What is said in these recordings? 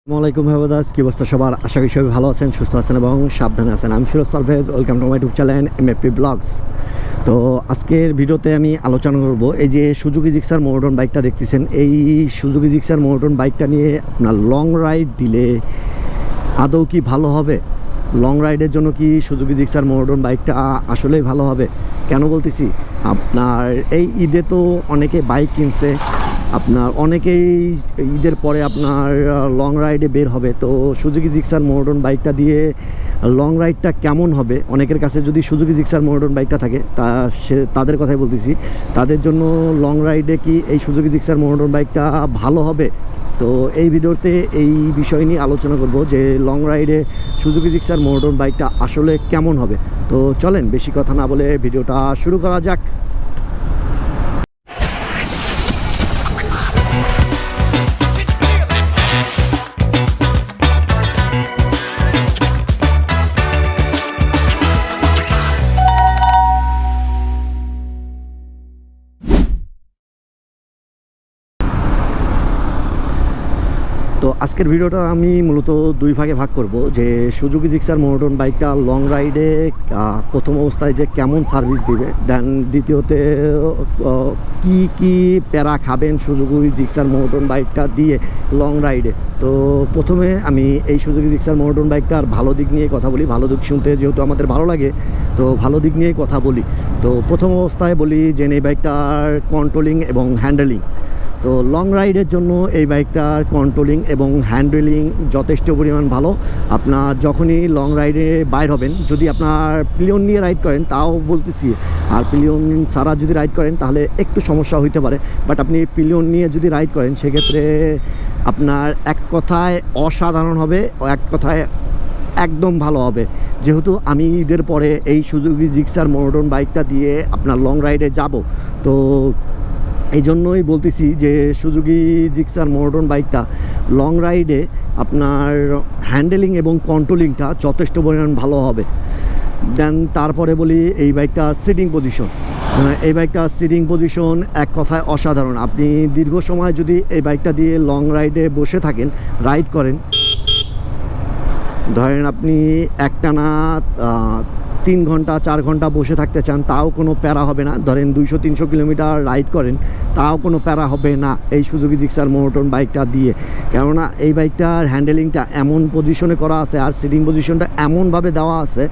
আসসালামাইকুম হাবিবাস, কি অবস্থা সবার? আশা করি সবাই ভালো আছেন, সুস্থ আছেন এবং সাবধানে আছেন। আমি Suraj Parvez, welcome to my YouTube channel MFP blogs. তো আজকের ভিডিওতে আমি আলোচনা করব এই যে সুজুকি জিক্সার মোটরন বাইকটা দেখতেছেন, এই সুজুকি জিক্সার মোটরন বাইকটা নিয়ে আপনার লং রাইড দিলে আদৌ কি ভালো হবে? লং রাইডের জন্য কি সুজুকি জিক্সার মোটরন বাইকটা আসলেই ভালো হবে? কেন বলতেছি, আপনার এই ঈদে তো অনেকে বাইক কিনছে, আপনার অনেকেই ঈদের পরে আপনার লং রাইডে বের হবে। তো সুজুকি জিক্সার মোটরন বাইকটা দিয়ে লং রাইডটা কেমন হবে? অনেকের কাছে যদি সুজুকি জিক্সার মোটরন বাইকটা থাকে, তাদের কথাই বলতেছি, তাদের জন্য লং রাইডে কি এই সুজুকি জিক্সার মোটরন বাইকটা ভালো হবে? তো এই ভিডিওতে এই বিষয় নিয়ে আলোচনা করব যে লং রাইডে সুজুকি জিক্সার মোটরন বাইকটা আসলে কেমন হবে। তো চলেন বেশি কথা না বলে ভিডিওটা শুরু করা যাক। তো আজকের ভিডিওটা আমি মূলত দুই ভাগে ভাগ করব, যে সুজুকি জিক্সার মোটরন বাইকটা লং রাইডে প্রথম অবস্থায় যে কেমন সার্ভিস দিবে, দেন দ্বিতীয়তে কি কি প্যারা খাবেন সুজুকি জিক্সার মোটরন বাইকটা দিয়ে লং রাইডে। তো প্রথমে আমি এই সুজুকি জিক্সার মোটরন বাইকটার ভালো দিক নিয়ে কথা বলি। ভালো দিক শুনতে যেহেতু আমাদের ভালো লাগে, তো ভালো দিক নিয়েই কথা বলি। তো প্রথম অবস্থায় বলি যে এই বাইকটার কন্ট্রোলিং এবং হ্যান্ডেলিং। তো লং রাইডের জন্য এই বাইকটার কন্ট্রোলিং এবং হ্যান্ডেলিং যথেষ্ট পরিমাণ ভালো। আপনার যখনই লং রাইডে বাইর হবেন, যদি আপনার পিলিয়ন নিয়ে রাইড করেন তাও বলতেছি, আর পিলিয়ন ছাড়া যদি রাইড করেন তাহলে একটু সমস্যা হইতে পারে, বাট আপনি পিলিয়ন নিয়ে যদি রাইড করেন সেক্ষেত্রে আপনার এক কথায় অসাধারণ হবে, এক কথায় একদম ভালো হবে। যেহেতু আমি ঈদের পরে এই সুজুকি জিক্সার মোটরন বাইকটা দিয়ে আপনার লং রাইডে যাব, তো এই জন্যই বলতেছি যে সুজুকি জিক্সার মোটরন বাইকটা লং রাইডে আপনার হ্যান্ডেলিং এবং কন্ট্রোলিংটা যথেষ্ট পরিমাণ ভালো হবে। দেন তারপরে বলি এই বাইকটার সিটিং পজিশন। এই বাইকটার সিটিং পজিশন এক কথায় অসাধারণ। আপনি দীর্ঘ সময় যদি এই বাইকটা দিয়ে লং রাইডে বসে থাকেন, রাইড করেন, ধরেন আপনি একটানা 3 ঘন্টা 4 ঘন্টা বসে থাকতে চান, তাও কোনো প্যারা হবে না। ধরেন 200-300 কিলোমিটার রাইড করেন, তাও কোনো প্যারা হবে না এই সুজুকি জিক্সার মোটরন বাইকটা দিয়ে। কেননা এই বাইকটার হ্যান্ডেলিংটা এমন পজিশনে করা আছে আর সিটিং পজিশনটা এমনভাবে দেওয়া আছে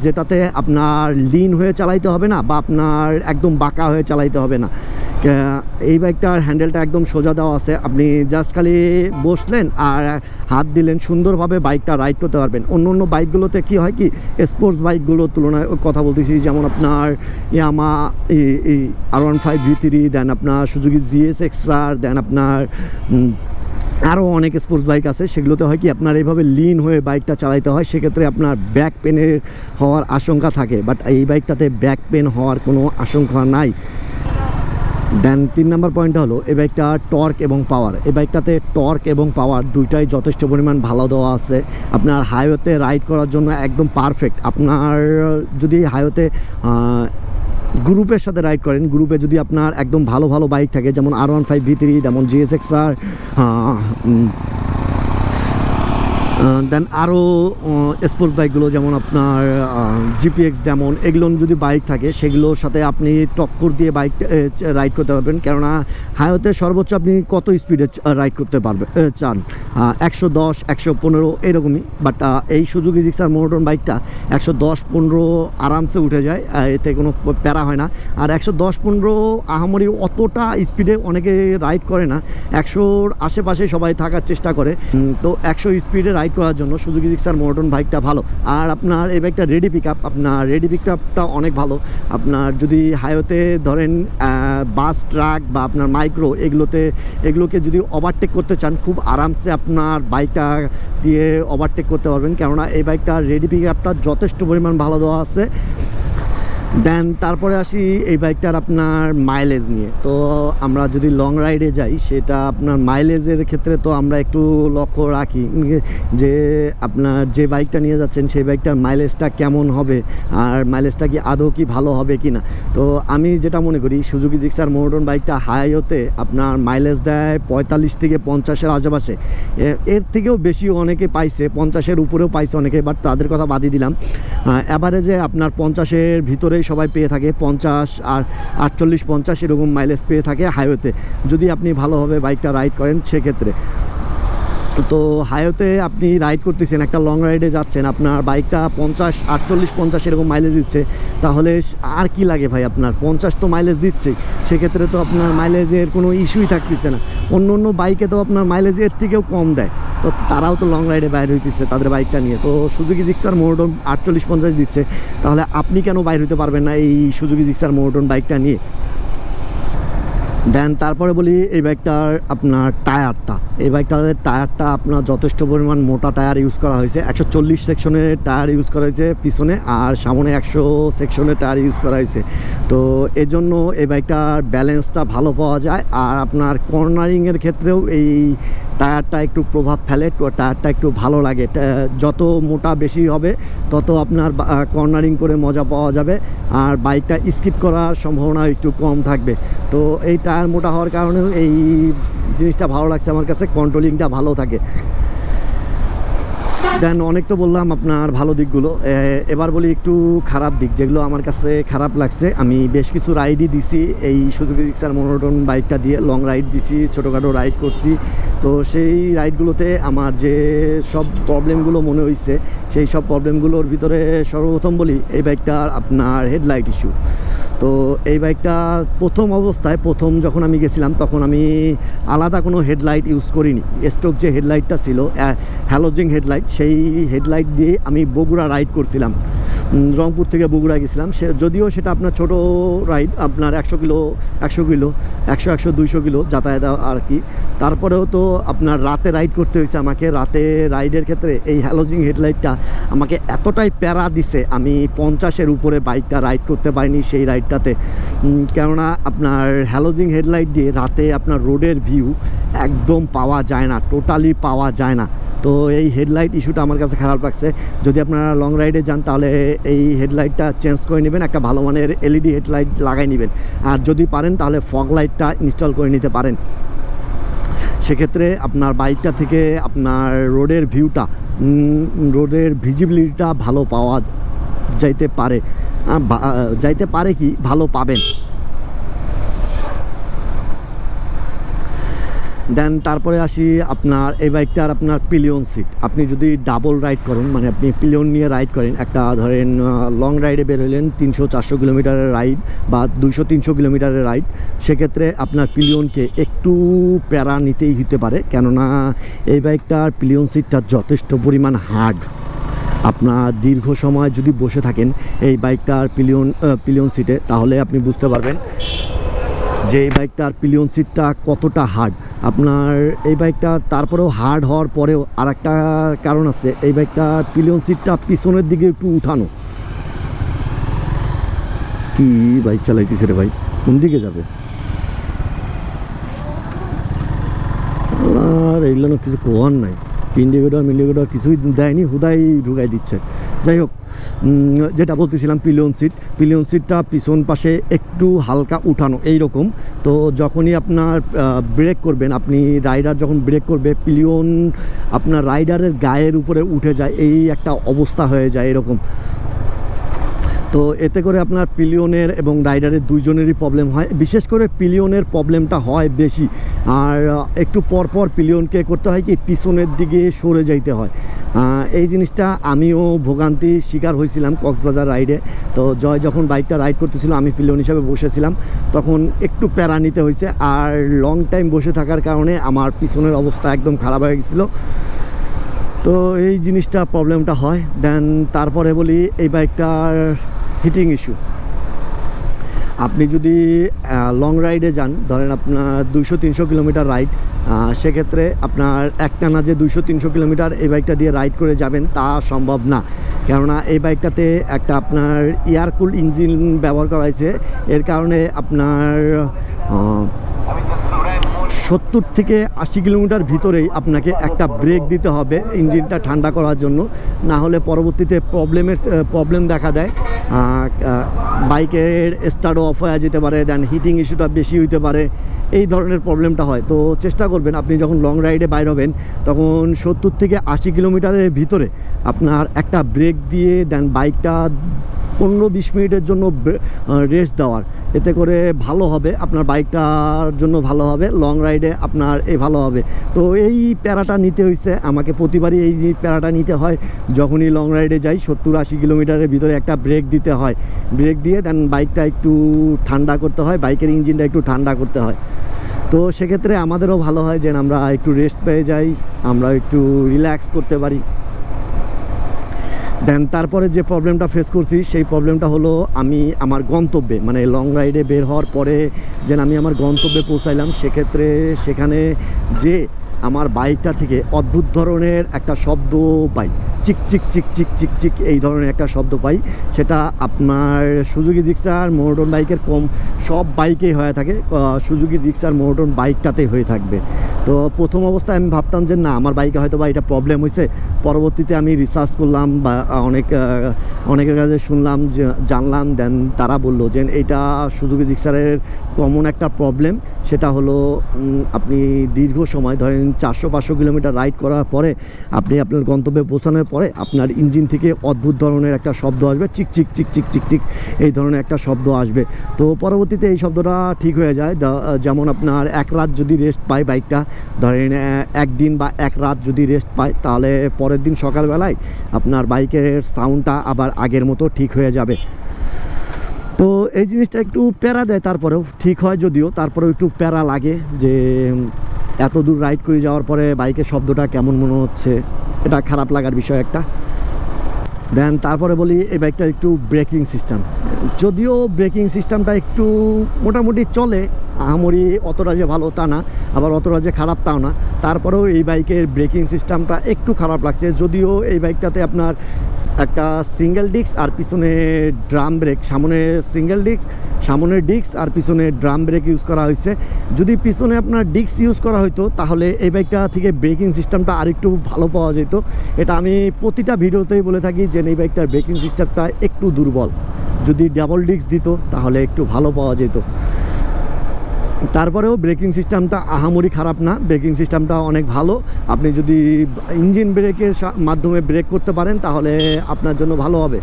যেটাতে আপনার লিন হয়ে চালাইতে হবে না বা আপনার একদম বাঁকা হয়ে চালাইতে হবে না। এই বাইকটার হ্যান্ডেলটা একদম সোজা দেওয়া আছে, আপনি জাস্ট খালি বসলেন আর হাত দিলেন, সুন্দরভাবে বাইকটা রাইড করতে পারবেন। অন্য অন্য বাইকগুলোতে কি হয় কি, স্পোর্টস বাইকগুলোর তুলনায় কথা বলতেছি, যেমন আপনার ইয়ামা R15 V3, দেন আপনার সুজুকি GSX-R, দেন আপনার আরও অনেক স্পোর্টস বাইক আছে, সেগুলোতে হয় কি আপনার এইভাবে লিন হয়ে বাইকটা চালাইতে হয়, সেক্ষেত্রে আপনার ব্যাক পেনের হওয়ার আশঙ্কা থাকে, বাট এই বাইকটাতে ব্যাক পেন হওয়ার কোনো আশঙ্কা নাই। দেন 3 নম্বর পয়েন্টটা হলো এই বাইকটা টর্ক এবং পাওয়ার। এই বাইকটাতে টর্ক এবং পাওয়ার দুইটাই যথেষ্ট পরিমাণ ভালো দেওয়া আছে। আপনার হাইওয়েতে রাইড করার জন্য একদম পারফেক্ট। আপনার যদি হাইওয়েতে গ্রুপের সাথে রাইড করেন, গ্রুপে যদি আপনার একদম ভালো ভালো বাইক থাকে, যেমন R15 V3, যেমন GSX-R, দেন আরও স্পোর্টস বাইকগুলো যেমন আপনার GPX, যেমন এগুলো যদি বাইক থাকে সেগুলোর সাথে আপনি টক্কর দিয়ে বাইক রাইড করতে পারবেন। কেননা হাইওয়েতে সর্বোচ্চ আপনি কত স্পিডে রাইড করতে পারবেন চান? 110, 115 এরকমই। বাট এই সুজুকি জিক্সার মোটরন বাইকটা 110-15 আরামসে উঠে যায়, এতে কোনো প্যারা হয় না। আর 110-15 আহামরি অতটা স্পিডে অনেকে রাইড করে না, 100-র আশেপাশে সবাই থাকার চেষ্টা করে। তো 100 স্পিডে রাইড করার জন্য সুজুকি জিক্সার মোটরন বাইকটা ভালো। আর আপনার এই বাইকটা রেডি পিক আপ, আপনার রেডি পিক আপটা অনেক ভালো। আপনার যদি হাইওয়েতে ধরেন বাস, ট্রাক বা আপনার মাইক্রো এগুলোকে যদি ওভারটেক করতে চান, খুব আরামসে আপনার বাইকটা দিয়ে ওভারটেক করতে পারবেন। কেননা এই বাইকটার রেডি পিক আপটা যথেষ্ট পরিমাণ ভালো দেওয়া আছে। দেন তারপরে আসি এই বাইকটার আপনার মাইলেজ নিয়ে। তো আমরা যদি লং রাইডে যাই সেটা আপনার মাইলেজের ক্ষেত্রে তো আমরা একটু লক্ষ্য রাখি যে আপনার যে বাইকটা নিয়ে যাচ্ছেন সেই বাইকটার মাইলেজটা কেমন হবে, আর মাইলেজটা কি আদৌ কি ভালো হবে কি না। তো আমি যেটা মনে করি সুজুকি জিক্সার মোনোটোন বাইকটা হাইওয়েতে আপনার মাইলেজ দেয় 45 থেকে 50-এর আশেপাশে। এর থেকেও বেশি অনেকে পাইছে, 50-এর উপরেও পাইছে অনেকে, বাট তাদের কথা বাদই দিলাম। অ্যাভারেজে আপনার 50-এর ভিতরেই সবাই পেয়ে থাকে, 50 আর 48-50 এরকম মাইলেজ পেয়ে থাকে হাইওয়েতে, যদি আপনি ভালোভাবে বাইকটা রাইড করেন সেক্ষেত্রে। তো হাইওয়েতে আপনি রাইড করতেছেন, একটা লং রাইডে যাচ্ছেন, আপনার বাইকটা 50, 48-50 এরকম মাইলেজ দিচ্ছে, তাহলে আর কি লাগে ভাই, আপনার 50 তো মাইলেজ দিচ্ছে, সেক্ষেত্রে তো আপনার মাইলেজের কোনো ইস্যুই থাকতেছে না। অন্য অন্য বাইকে তো আপনার মাইলেজের থেকেও কম দেয়, তো তারাও তো লং রাইডে বাইর হইতেছে তাদের বাইকটা নিয়ে। তো সুজুকি জিক্সার মোনোটোন 48-50 দিচ্ছে, তাহলে আপনি কেন বাইর হইতে পারবেন না এই সুজুকি জিক্সার মোনোটোন বাইকটা নিয়ে। দেন তারপরে বলি এই বাইকটার আপনার টায়ারটা। এই বাইকটার টায়ারটা আপনার যথেষ্ট পরিমাণ মোটা টায়ার ইউজ করা হয়েছে, 140 সেকশনের টায়ার ইউজ করা হয়েছে পিছনে, আর সামনে 100 সেকশনের টায়ার ইউজ করা হয়েছে। তো এজন্য এই বাইকটার ব্যালেন্সটা ভালো পাওয়া যায়, আর আপনার কর্নারিংয়ের ক্ষেত্রেও এই টায়ারটা একটু প্রভাব ফেলে, টায়ারটা একটু ভালো লাগে। যত মোটা বেশি হবে তত আপনার কর্নারিং করে মজা পাওয়া যাবে, আর বাইকটা স্কিড করার সম্ভাবনা একটু কম থাকবে। তো এই টায়ার মোটা হওয়ার কারণেও এই জিনিসটা ভালো লাগছে আমার কাছে, কন্ট্রোলিংটা ভালো থাকে। দেন অনেক তো বললাম আপনার ভালো দিকগুলো, এবার বলি একটু খারাপ দিক, যেগুলো আমার কাছে খারাপ লাগছে। আমি বেশ কিছু রাইডই দিছি এই সুজুকি জিক্সার মোনোটোন বাইকটা দিয়ে, লং রাইড দিছি, ছোটোখাটো রাইড করছি। তো সেই রাইডগুলোতে আমার যে সব প্রবলেমগুলো মনে হয়েছে, সেই সব প্রবলেমগুলোর ভিতরে সর্বপ্রথম বলি এই বাইকটার আপনার হেডলাইট ইস্যু। তো এই বাইকটা প্রথম অবস্থায় যখন আমি গেছিলাম তখন আমি আলাদা কোনো হেডলাইট ইউজ করিনি, স্টক যে হেডলাইটটা ছিল হ্যালোজিং হেডলাইট, সেই হেডলাইট দিয়ে আমি বগুড়া রাইড করছিলাম। রংপুর থেকে বগুড়া গেছিলাম, যদিও সেটা আপনার ছোট রাইড, আপনার 100 কিলো 200 কিলো যাতায়াত আর কি। তারপরেও তো আপনার রাতে রাইড করতে হয়েছে আমাকে। রাতে রাইডের ক্ষেত্রে এই হ্যালোজিং হেডলাইটটা আমাকে এতটাই প্যারা দিছে, আমি 50-এর উপরে বাইকটা রাইড করতে পারিনি সেই রাইডটাতে। কেননা আপনার হ্যালোজিং হেডলাইট দিয়ে রাতে আপনার রোডের ভিউ একদম পাওয়া যায় না, টোটালি পাওয়া যায় না। তো এই হেডলাইট ইস্যুটা আমার কাছে খারাপ লাগছে। যদি আপনারা লং রাইডে যান তাহলে এই হেডলাইটটা চেঞ্জ করে নেবেন, একটা ভালো মানের এলইডি হেডলাইট লাগাই নেবেন, আর যদি পারেন তাহলে ফগ লাইটটা ইনস্টল করে নিতে পারেন। সেক্ষেত্রে আপনার বাইকটা থেকে আপনার রোডের ভিউটা, রোডের ভিজিবিলিটিটা ভালো পাওয়া যাইতে পারে কি ভালো পাবেন। দেন তারপরে আসি আপনার এই বাইকটার আপনার পিলিয়ন সিট। আপনি যদি ডাবল রাইড করেন, মানে আপনি পিলিয়ন নিয়ে রাইড করেন, একটা ধরেন লং রাইডে বের হলেন 300-400 কিলোমিটারের রাইড বা 200-300 কিলোমিটারের রাইড, সেক্ষেত্রে আপনার পিলিয়নকে একটু প্যারা নিতেই হতে পারে, কেননা এই বাইকটার পিলিয়ন সিটটা যথেষ্ট পরিমাণ হার্ড। আপনার দীর্ঘ সময় যদি বসে থাকেন এই বাইকটার পিলিয়ন সিটে, তাহলে আপনি বুঝতে পারবেন যে এই বাইকটার পিলিয়ন সিটটা কতটা হার্ড। আপনার এই বাইকটা তারপরেও হার্ড হওয়ার পরেও আর একটা কারণ আছে, এই বাইকটার পিলিয়ন সিটটা পিছনের দিকে একটু উঠানো। কি বাইক চালাইতেছে রে ভাই, কোন দিকে যাবে? আর এইগুলো কিছু কোয়ার নাই, ইন্ডিকেটর কিছুই দেয়নি, হুদাই ঢুকাই দিচ্ছে। যাই হোক, যেটা বলতেছিলাম, পিলিয়ন সিটটা পিছন পাশে একটু হালকা উঠানো এই রকম। তো যখনই আপনার ব্রেক করবেন, আপনি রাইডার যখন ব্রেক করবে, পিলিয়ন আপনার রাইডারের গায়ের উপরে উঠে যায়, এই একটা অবস্থা হয়ে যায় এরকম। তো এতে করে আপনার পিলিয়নের এবং রাইডারের দুইজনেরই প্রবলেম হয়, বিশেষ করে পিলিয়নের প্রবলেমটা হয় বেশি। আর একটু পরপর পিলিয়নকে করতে হয় কি, পিছনের দিকে সরে যাইতে হয়। এই জিনিসটা আমিও ভোগান্তির শিকার হয়েছিলাম কক্সবাজার রাইডে। তো জয় যখন বাইকটা রাইড করতেছিল, আমি পিলিয়ন হিসাবে বসেছিলাম, তখন একটু প্যারা নিতে হয়েছে। আর লং টাইম বসে থাকার কারণে আমার পিছনের অবস্থা একদম খারাপ হয়ে গেছিলো। তো এই জিনিসটা প্রবলেমটা হয়। দেন তারপরে বলি এই বাইকটার হিটিং ইস্যু। আপনি যদি লং রাইডে যান, ধরেন আপনার 200-300 কিলোমিটার রাইড, সেক্ষেত্রে আপনার একটানা যে 200-300 কিলোমিটার এই বাইকটা দিয়ে রাইড করে যাবেন তা সম্ভব না। কেননা এই বাইকটাতে একটা আপনার এয়ার কুল ইঞ্জিন ব্যবহার করা হয়েছে, এর কারণে আপনার 70-80 কিলোমিটার ভিতরেই আপনাকে একটা ব্রেক দিতে হবে ইঞ্জিনটা ঠান্ডা করার জন্য, না হলে পরবর্তীতে প্রবলেম দেখা দেয়। বাইকের স্টার্টও অফ হয়ে যেতে পারে, দেন হিটিং ইস্যুটা বেশি হইতে পারে, এই ধরনের প্রবলেমটা হয়। তো চেষ্টা করবেন আপনি যখন লং রাইডে বাইর হবেন তখন 70-80 কিলোমিটারের ভিতরে আপনার একটা ব্রেক দিয়ে দেন বাইকটা 15-20 মিনিটের জন্য রেস্ট দেওয়ার, এতে করে ভালো হবে, আপনার বাইকটার জন্য ভালো হবে, লং রাইডে আপনার ভালো হবে। তো এই প্যারাটা নিতে হয়েছে আমাকে, প্রতিবারই এই প্যারাটা নিতে হয় যখনই লং রাইডে যাই। 70-80 কিলোমিটারের ভিতরে একটা ব্রেক দিতে হয়, ব্রেক দিয়ে দেন বাইকটা একটু ঠান্ডা করতে হয়, বাইকের ইঞ্জিনটা একটু ঠান্ডা করতে হয়। তো সেক্ষেত্রে আমাদেরও ভালো হয় যে আমরা একটু রেস্ট পেয়ে যাই, আমরা একটু রিল্যাক্স করতে পারি। দেন তারপরে যে প্রবলেমটা ফেস করছি সেই প্রবলেমটা হলো আমি আমার গন্তব্যে, মানে লং রাইডে বের হওয়ার পরে যেন আমি আমার গন্তব্যে পৌঁছাইলাম, সেক্ষেত্রে সেখানে যে আমার বাইকটা থেকে অদ্ভুত ধরনের একটা শব্দ পাই, চিক চিক চিক চিক চিক চিক এই ধরনের একটা শব্দ পাই। সেটা আপনার সুজুকি জিক্সার মোনোটোন বাইকের সব বাইকেই হয়ে থাকে, সুজুকি জিক্সার মোনোটোন বাইকটাতেই হয়ে থাকবে। তো প্রথম অবস্থায় আমি ভাবতাম যে না আমার বাইকে হয়তো বা এটা প্রবলেম হয়েছে, পরবর্তীতে আমি রিসার্চ করলাম বা অনেকের কাছে শুনলাম, জানলাম, দেন তারা বললো যে এটা সুজুকি জিক্সারের কমন একটা প্রবলেম। সেটা হলো আপনি দীর্ঘ সময় ধরেন 400-500 কিলোমিটার রাইড করার পরে আপনি আপনার গন্তব্যে পৌঁছানোর পরে আপনার ইঞ্জিন থেকে অদ্ভুত ধরনের একটা শব্দ আসবে, চিক চিক চিক চিক চিক চিক এই ধরনের একটা শব্দ আসবে। তো পরবর্তীতে এই শব্দটা ঠিক হয়ে যায়। যেমন আপনার এক রাত যদি রেস্ট পায় বাইকটা, ধরেন একদিন বা এক রাত যদি রেস্ট পায়, তাহলে পরের দিন সকালবেলায় আপনার বাইকের সাউন্ডটা আবার আগের মতো ঠিক হয়ে যাবে। তো এই জিনিসটা একটু প্যারা দেয়, তারপরেও ঠিক হয়, যদিও তারপরেও একটু প্যারা লাগে যে এত দূর রাইড করে যাওয়ার পরে বাইকের শব্দটা কেমন মনে হচ্ছে, এটা খারাপ লাগার বিষয় একটা। দেন তারপরে বলি এই বাইকটার একটু ব্রেকিং সিস্টেম, যদিও ব্রেকিং সিস্টেমটা একটু মোটামুটি চলে, আহামরি অতটা যে ভালো তা না, আবার অতটা যে খারাপ তাও না, তারপরেও এই বাইকের ব্রেকিং সিস্টেমটা একটু খারাপ লাগছে। যদিও এই বাইকটাতে আপনার একটা সিঙ্গেল ডিস্ক আর পিছনে ড্রাম ব্রেক, সামনে সিঙ্গেল ডিস্ক, সামনের ডিস্ক আর পিছনে ড্রাম ব্রেক ইউজ করা হয়েছে। যদি পিছনে আপনার ডিস্ক ইউজ করা হতো তাহলে এই বাইকটা থেকে ব্রেকিং সিস্টেমটা আরেকটু ভালো পাওয়া যেত। এটা আমি প্রতিটা ভিডিওতেই বলে থাকি যে এই বাইকটার ব্রেকিং সিস্টেমটা একটু দুর্বল, যদি ডাবল ডিস্ক দিত তাহলে একটু ভালো পাওয়া যেত। তারপরেও ব্রেকিং সিস্টেমটা আহামরি খারাপ না, ব্রেকিং সিস্টেমটা অনেক ভালো। আপনি যদি ইঞ্জিন ব্রেকের মাধ্যমে ব্রেক করতে পারেন তাহলে আপনার জন্য ভালো হবে,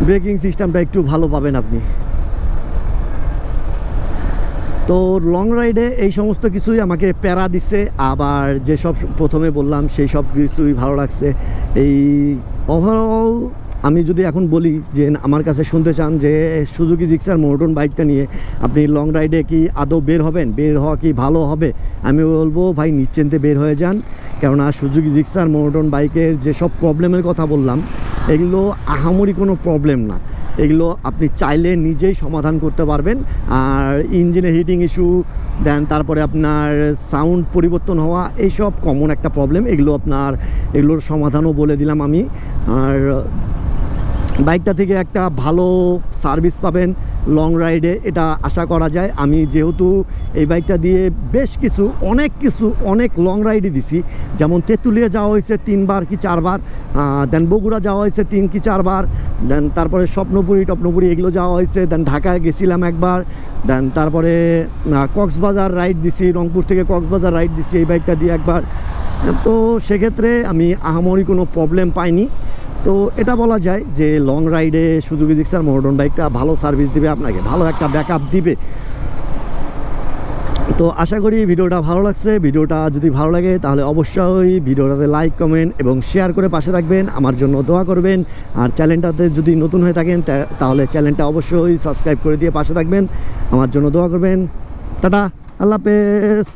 ব্রেকিং সিস্টেমটা একটু ভালো পাবেন আপনি। তো লং রাইডে এই সমস্ত কিছুই আমাকে প্যারা দিচ্ছে, আবার যেসব প্রথমে বললাম সেই সব কিছুই ভালো লাগছে। এই ওভারঅল আমি যদি এখন বলি যে আমার কাছে শুনতে চান যে সুজুকি জিক্সার মোনোটোন বাইকটা নিয়ে আপনি লং রাইডে কি আদৌ বের হবেন, বের হওয়া কি ভালো হবে, আমি বলবো ভাই নিশ্চিন্তে বের হয়ে যান। কেননা সুজুকি জিক্সার মোনোটোন বাইকের যেসব প্রবলেমের কথা বললাম এগুলো আহামরি কোনো প্রবলেম না, এগুলো আপনি চাইলে নিজেই সমাধান করতে পারবেন। আর ইঞ্জিনে হিটিং ইস্যু, দেন তারপরে আপনার সাউন্ড পরিবর্তন হওয়া, এইসব কমন একটা প্রবলেম, এগুলোর সমাধানও বলে দিলাম আমি। আর বাইকটা থেকে একটা ভালো সার্ভিস পাবেন লং রাইডে, এটা আশা করা যায়। আমি যেহেতু এই বাইকটা দিয়ে অনেক লং রাইডই দিছি, যেমন তেঁতুলিয়া যাওয়া হয়েছে 3 বার কি 4 বার, দেন বগুড়া যাওয়া হয়েছে 3 কি 4 বার, দেন তারপরে স্বপ্নপুরি এগুলো যাওয়া হয়েছে, দেন ঢাকায় গেছিলাম একবার, দেন তারপরে কক্সবাজার রাইড দিছি, রংপুর থেকে কক্সবাজার রাইড দিছি এই বাইকটা দিয়ে একবার। তো সেক্ষেত্রে আমি আহামরি কোনো প্রবলেম পাইনি। তো এটা বলা যায় যে লং রাইডে সুজুকি জিক্সার মোনোটোন বাইকটা ভালো সার্ভিস দিবে, আপনাকে ভালো একটা ব্যাকআপ দিবে। তো আশা করি ভিডিওটা ভালো লাগছে। ভিডিওটা যদি ভালো লাগে তাহলে অবশ্যই ভিডিওটাতে লাইক, কমেন্ট এবং শেয়ার করে পাশে থাকবেন, আমার জন্য দোয়া করবেন। আর চ্যানেলটাতে যদি নতুন হয়ে থাকেন তাহলে চ্যানেলটা অবশ্যই সাবস্ক্রাইব করে দিয়ে পাশে থাকবেন, আমার জন্য দোয়া করবেন। টাটা, আল্লাহ হাফেজ।